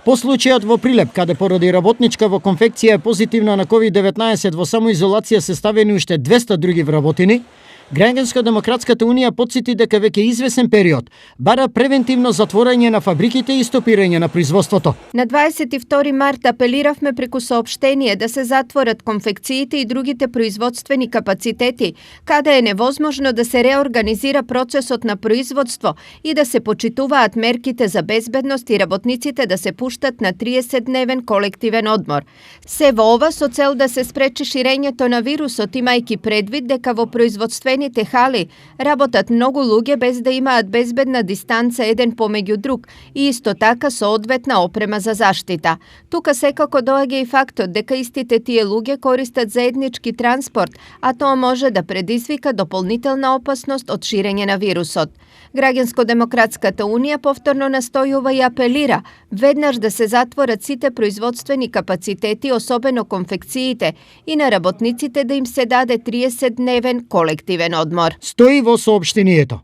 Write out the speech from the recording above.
По случајот во Прилеп, каде поради работничка во конфекција е позитивна на COVID-19 во самоизолација се ставени уште 200 други вработени, Граѓанско-демократската унија потсети дека веќе извесен период бара превентивно затворање на фабриките и стопирање на производството. На 22 март апелиравме преку соопштение да се затворат конфекциите и другите производствени капацитети, каде е невозможно да се реорганизира процесот на производство и да се почитуваат мерките за безбедност и работниците да се пуштат на 30-дневен колективен одмор. Се во ова со цел да се спречи ширењето на вирусот, имајќи предвид дека во производствени хали работат многу луѓе без да имаат безбедна дистанца еден помеѓу друг и исто така со одветна опрема за заштита. Тука секако доаѓа и фактот дека истите тие луѓе користат заеднички транспорт, а тоа може да предизвика дополнителна опасност од ширење на вирусот. Граѓанско-демократската унија повторно настојува и апелира веднаш да се затворат сите производствени капацитети, особено конфекциите, и на работниците да им се даде 30-дневен колективен одмор. Стои во соопштението.